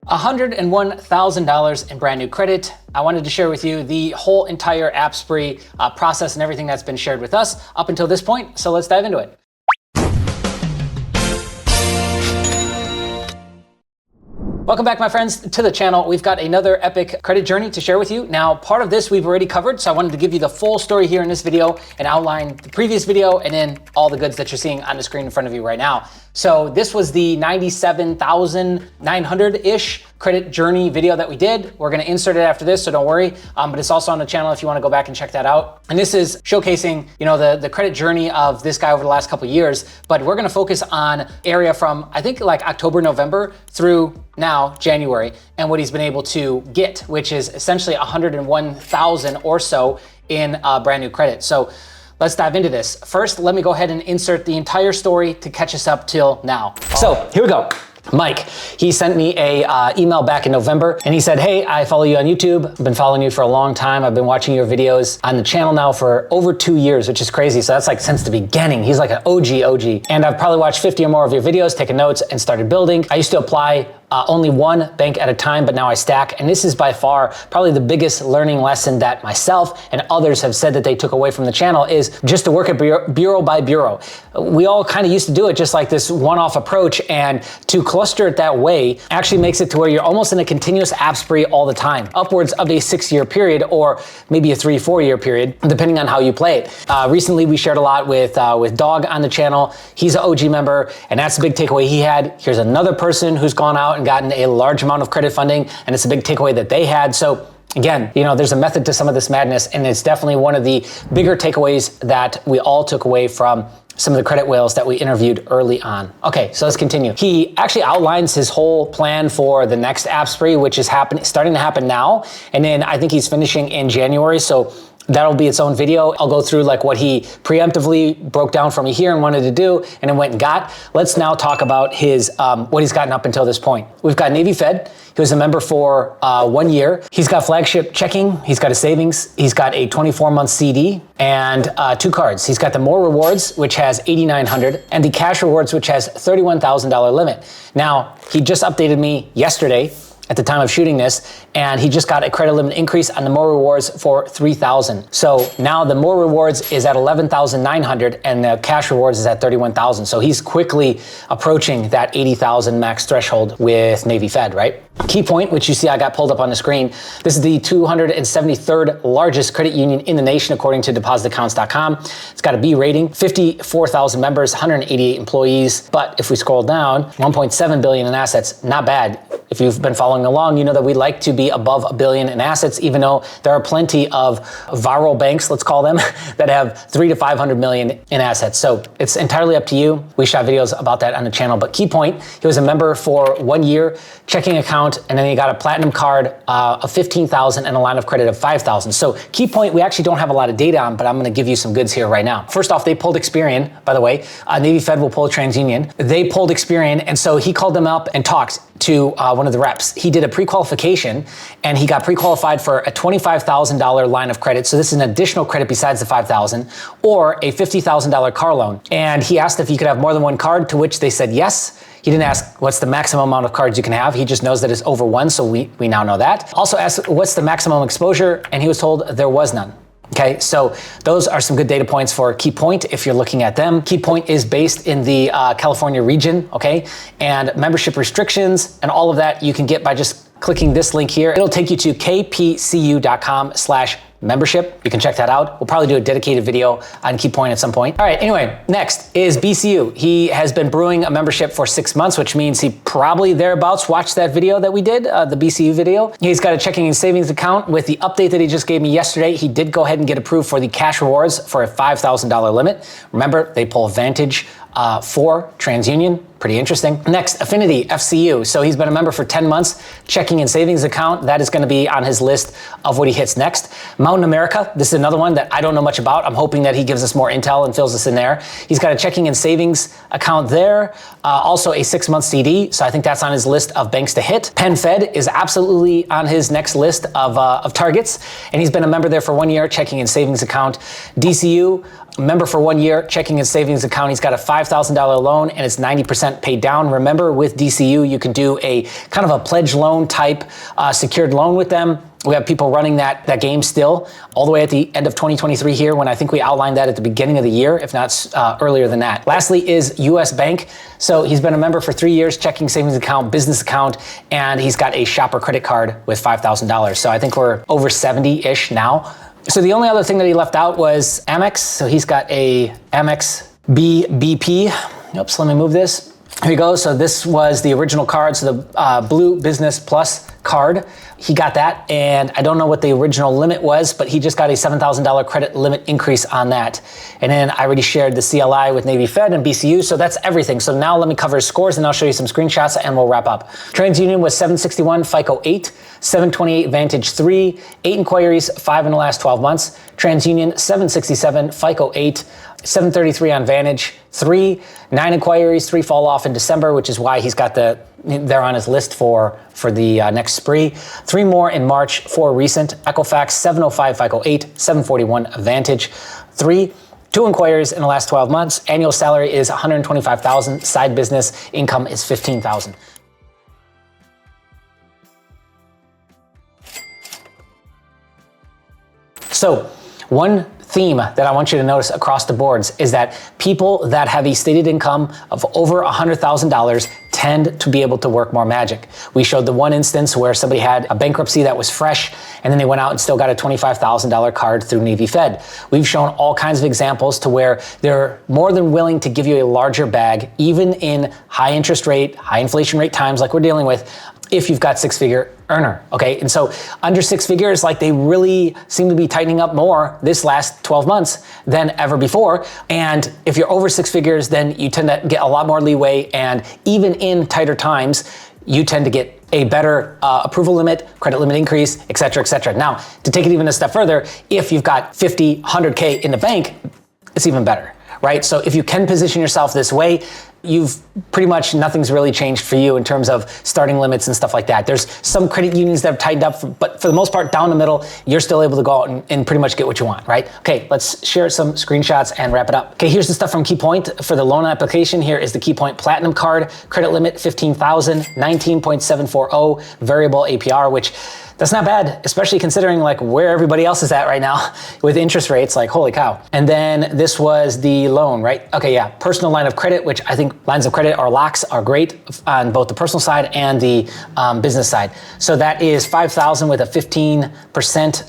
$101,000 in brand new credit. I wanted to share with you the whole entire app spree process and everything that's been shared with us up until this point. So let's dive into it. Welcome back, my friends, to the channel. We've got another epic credit journey to share with you. Now, part of this we've already covered, so I wanted to give you the full story here in this video and outline the previous video and then all the goods that you're seeing on the screen in front of you right now. So this was the 97,900-ish credit journey video that we did. We're gonna insert it after this, so don't worry. But it's also on the channel if you wanna go back and check that out. And this is showcasing, the credit journey of this guy over the last couple of years, but we're gonna focus on area from, I think, like October, November through now, January, and what he's been able to get, which is essentially 101,000 or so in brand new credit. So let's dive into this. First, let me go ahead and insert the entire story to catch us up till now. So here we go. Mike, he sent me a email back in November and he said, hey, I follow you on YouTube. I've been following you for a long time. I've been watching your videos on the channel now for over 2 years, which is crazy. So that's like since the beginning. He's like an OG. And I've probably watched 50 or more of your videos, taken notes and started building. I used to apply only one bank at a time, but now I stack. And this is by far probably the biggest learning lesson that myself and others have said that they took away from the channel is just to work at bureau by bureau. We all kind of used to do it just like this one-off approach, and to cluster it that way actually makes it to where you're almost in a continuous app spree all the time, upwards of a 6-year period or maybe a 3-4 year period, depending on how you play it. Recently, we shared a lot with Dog on the channel. He's an OG member, and that's a big takeaway he had. Here's another person who's gone out and gotten a large amount of credit funding, and it's a big takeaway that they had. So again, there's a method to some of this madness, and it's definitely one of the bigger takeaways that we all took away from some of the credit whales that we interviewed early on. Okay, so let's continue. He actually outlines his whole plan for the next app spree, which is starting to happen now. And then I think he's finishing in January. So that'll be its own video. I'll go through like what he preemptively broke down for me here and wanted to do and then went and got. Let's now talk about his what he's gotten up until this point. We've got Navy Fed. He was a member for 1 year. He's got flagship checking. He's got a savings. He's got a 24-month CD and 2 cards. He's got the More Rewards, which has $8,900, and the Cash Rewards, which has $31,000 limit. Now, he just updated me yesterday at the time of shooting this, and he just got a credit limit increase on the More Rewards for $3,000. So now the More Rewards is at $11,900 and the Cash Rewards is at $31,000. So he's quickly approaching that $80,000 max threshold with Navy Fed, right? Key point, which you see I got pulled up on the screen. This is the 273rd largest credit union in the nation, according to depositaccounts.com. It's got a B rating, 54,000 members, 188 employees. But if we scroll down, 1.7 billion in assets, not bad. If you've been following along, you know that we like to be above $1 billion in assets, even though there are plenty of viral banks, let's call them, that have 300 to 500 million in assets. So it's entirely up to you. We shot videos about that on the channel, but key point, he was a member for 1 year, checking account, and then he got a platinum card of 15,000 and a line of credit of 5,000. So key point, we actually don't have a lot of data on, but I'm gonna give you some goods here right now. First off, they pulled Experian, by the way. Navy Fed will pull TransUnion. They pulled Experian, and so he called them up and talked to one of the reps. He did a pre-qualification and he got pre-qualified for a $25,000 line of credit. So this is an additional credit besides the $5,000, or a $50,000 car loan. And he asked if he could have more than one card, to which they said yes. He didn't ask what's the maximum amount of cards you can have. He just knows that it's over 1, so we now know that. Also asked what's the maximum exposure, and he was told there was none. Okay, so those are some good data points for Key Point if you're looking at them. Key Point is based in the California region, okay? And membership restrictions and all of that you can get by just clicking this link here. It'll take you to kpcu.com/membership. You can check that out. We'll probably do a dedicated video on Key Point at some point. All right, anyway, next is BCU. He has been brewing a membership for 6 months, which means he probably thereabouts watched that video that we did, the BCU video. He's got a checking and savings account. With the update that he just gave me yesterday, he did go ahead and get approved for the Cash Rewards for a $5,000 limit. Remember, they pull Vantage for TransUnion. Pretty interesting. Next, Affinity, FCU. So he's been a member for 10 months, checking and savings account. That is going to be on his list of what he hits next. Mountain America, this is another one that I don't know much about. I'm hoping that he gives us more intel and fills us in there. He's got a checking and savings account there, also a 6-month CD, so I think that's on his list of banks to hit. PenFed is absolutely on his next list of targets, and he's been a member there for 1 year, checking and savings account. DCU, member for 1 year, checking and savings account. He's got a $5,000 loan and it's 90% paid down. Remember, with DCU, you can do a kind of a pledge loan type secured loan with them. We have people running that game still all the way at the end of 2023 here, when I think we outlined that at the beginning of the year, if not earlier than that. Lastly is US Bank. So he's been a member for 3 years, checking, savings account, business account, and he's got a shopper credit card with $5,000. So I think we're over 70-ish now. So the only other thing that he left out was Amex. So he's got a Amex BP. Oops, let me move this. Here we go. So this was the original card, so the Blue Business Plus card. He got that, and I don't know what the original limit was, but he just got a $7,000 credit limit increase on that. And then I already shared the CLI with Navy Fed and BCU, so that's everything. So now let me cover his scores, and I'll show you some screenshots, and we'll wrap up. TransUnion was 761, FICO 8, 728 Vantage 3, 8 inquiries, 5 in the last 12 months. TransUnion 767, FICO 8, 733 on Vantage 3, 9 inquiries, 3 fall off in December, which is why he's got they're on his list for the next spree. 3 more in March, 4 recent. Equifax 705 FICO 8, 741 Vantage 3. 2 inquiries in the last 12 months. Annual salary is $125,000. Side business income is $15,000. So one theme that I want you to notice across the boards is that people that have a stated income of over $100,000 tend to be able to work more magic. We showed the one instance where somebody had a bankruptcy that was fresh, and then they went out and still got a $25,000 card through Navy Fed. We've shown all kinds of examples to where they're more than willing to give you a larger bag, even in high interest rate, high inflation rate times like we're dealing with, if you've got 6-figure earner, okay? And so under 6 figures, like, they really seem to be tightening up more this last 12 months than ever before. And if you're over 6 figures, then you tend to get a lot more leeway. And even in tighter times, you tend to get a better approval limit, credit limit increase, et cetera, et cetera. Now, to take it even a step further, if you've got 50, 100K in the bank, it's even better, right? So if you can position yourself this way, you've pretty much, nothing's really changed for you in terms of starting limits and stuff like that. There's some credit unions that have tightened up, but for the most part, down the middle, you're still able to go out and pretty much get what you want, right? Okay, let's share some screenshots and wrap it up. Okay, here's the stuff from KeyPoint for the loan application. Here is the KeyPoint Platinum card, credit limit 15,000, 19.740 variable APR, which that's not bad, especially considering like where everybody else is at right now with interest rates, like holy cow. And then this was the loan, right? Okay, yeah, personal line of credit, which I think lines of credit or locks are great on both the personal side and the business side. So that is 5,000 with a 15%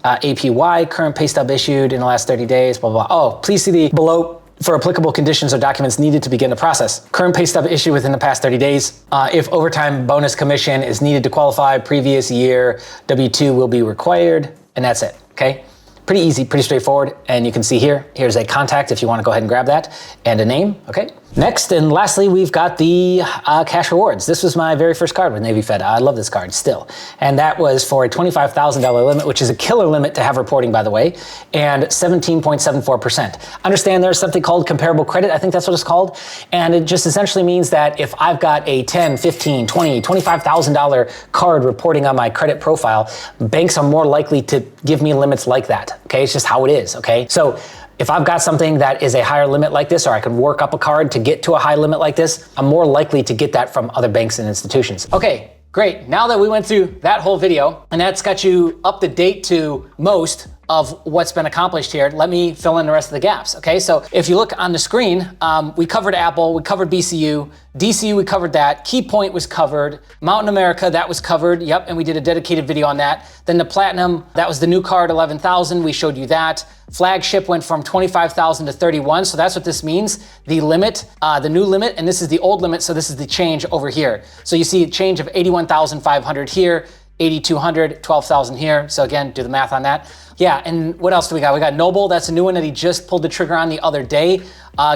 APY, current pay stub issued in the last 30 days, blah, blah, blah. Oh, please see the below for applicable conditions or documents needed to begin the process. Current pay stub issued within the past 30 days. If overtime bonus commission is needed to qualify, previous year W-2 will be required, and that's it, okay? Pretty easy, pretty straightforward. And you can see here's a contact if you want to go ahead and grab that, and a name, okay? Next and lastly, we've got the cash rewards. This was my very first card with Navy Fed. I love this card still. And that was for a $25,000 limit, which is a killer limit to have reporting, by the way, and 17.74%. Understand there's something called comparable credit. I think that's what it's called. And it just essentially means that if I've got a $10, $15, $20, $25,000 card reporting on my credit profile, banks are more likely to give me limits like that. Okay, it's just how it is, okay? So if I've got something that is a higher limit like this, or I can work up a card to get to a high limit like this, I'm more likely to get that from other banks and institutions. Okay, great. Now that we went through that whole video, and that's got you up to date to most of what's been accomplished here, let me fill in the rest of the gaps, okay? So if you look on the screen, we covered Apple, we covered BCU, DCU, we covered that, KeyPoint was covered, Mountain America, that was covered, yep, and we did a dedicated video on that. Then the Platinum, that was the new card, 11,000, we showed you that. Flagship went from 25,000 to 31, so that's what this means. The limit, the new limit, and this is the old limit, so this is the change over here. So you see a change of 81,500 here, 8,200, 12,000 here. So again, do the math on that. Yeah, and what else do we got? We got Noble, that's a new one that he just pulled the trigger on the other day.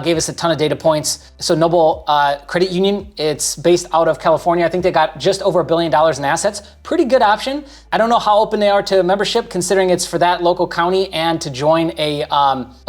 gave us a ton of data points. So Noble Credit Union, it's based out of California. I think they got just over $1 billion in assets. Pretty good option. I don't know how open they are to membership, considering it's for that local county and to join a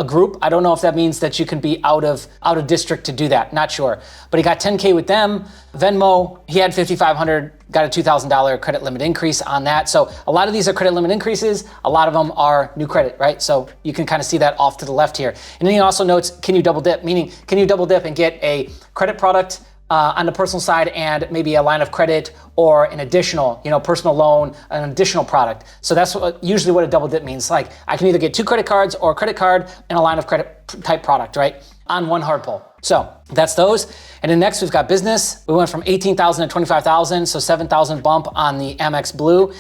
group. I don't know if that means that you can be out of district to do that. Not sure. But he got 10K with them. Venmo, he had 5,500. Got a $2,000 credit limit increase on that. So a lot of these are credit limit increases. A lot of them are new credit, right? So you can kind of see that off to the left here. And then he also notes, can you double dip? Meaning, can you double dip and get a credit product on the personal side and maybe a line of credit or an additional, personal loan, an additional product. So that's usually what a double dip means. Like I can either get 2 credit cards or a credit card and a line of credit type product, right? On one hard pull. So that's those. And then next we've got business. We went from 18,000 to 25,000. So 7,000 bump on the Amex Blue,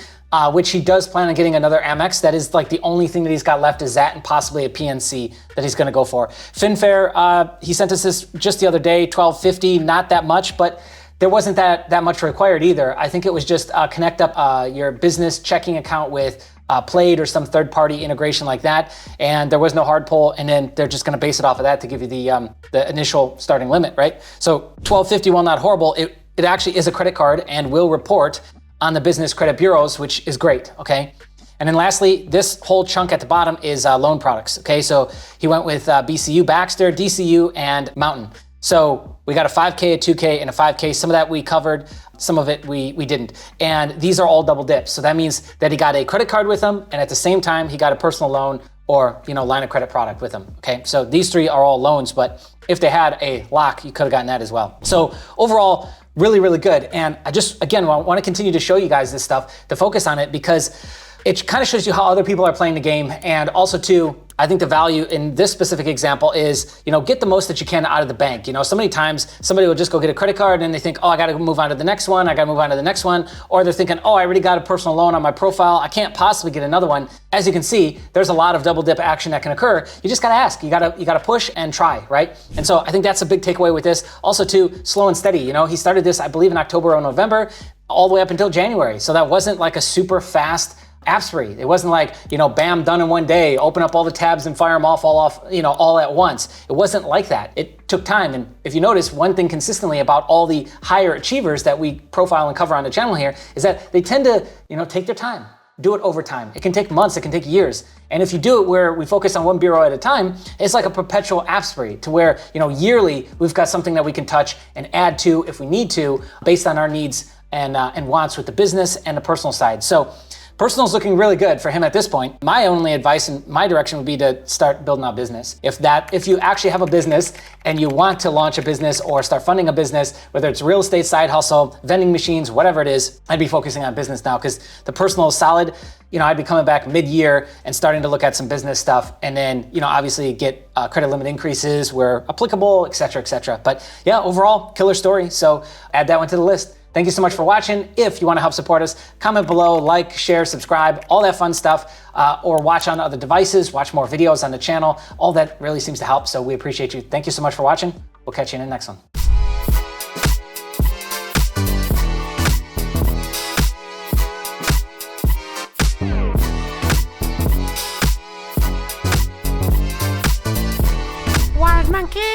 which he does plan on getting another Amex. That is like the only thing that he's got left is that and possibly a PNC that he's gonna go for. FinFare, he sent us this just the other day, $12.50, not that much, but there wasn't that much required either. I think it was just connect up your business checking account with Plaid or some third-party integration like that, and there was no hard pull, and then they're just going to base it off of that to give you the initial starting limit, right? So $12.50, while not horrible, it actually is a credit card and will report on the business credit bureaus, which is great, okay? And then lastly, this whole chunk at the bottom is loan products, okay? So he went with BCU, Baxter, DCU, and Mountain. So we got a 5K, a 2K, and a 5K. Some of that we covered, some of it we didn't. And these are all double dips. So that means that he got a credit card with them, and at the same time, he got a personal loan or line of credit product with them, okay? So these 3 are all loans, but if they had a lock, you could have gotten that as well. So overall, really, really good. And I just, again, want to continue to show you guys this stuff, to focus on it, because it kind of shows you how other people are playing the game. And also too, I think the value in this specific example is, get the most that you can out of the bank. So many times somebody will just go get a credit card and they think, oh, I got to move on to the next one. I got to move on to the next one. Or they're thinking, oh, I already got a personal loan on my profile. I can't possibly get another one. As you can see, there's a lot of double dip action that can occur. You just got to ask, you got to push and try, right? And so I think that's a big takeaway with this. Also too, slow and steady. He started this, I believe, in October or November, all the way up until January. So that wasn't like a super fast app spree. It wasn't like, bam, done in one day, open up all the tabs and fire them all off, all at once. It wasn't like that. It took time. And if you notice, one thing consistently about all the higher achievers that we profile and cover on the channel here is that they tend to, take their time, do it over time. It can take months, it can take years. And if you do it where we focus on one bureau at a time, it's like a perpetual app spree to where, yearly we've got something that we can touch and add to if we need to, based on our needs and wants with the business and the personal side. So personal's looking really good for him at this point. My only advice in my direction would be to start building a business. If you actually have a business and you want to launch a business or start funding a business, whether it's real estate, side hustle, vending machines, whatever it is, I'd be focusing on business now because the personal is solid. I'd be coming back mid-year and starting to look at some business stuff, and then, obviously get credit limit increases where applicable, et cetera, et cetera. But yeah, overall, killer story. So add that one to the list. Thank you so much for watching. If you want to help support us, comment below, like, share, subscribe, all that fun stuff, or watch on other devices, watch more videos on the channel. All that really seems to help, so we appreciate you. Thank you so much for watching. We'll catch you in the next one. Wild monkey!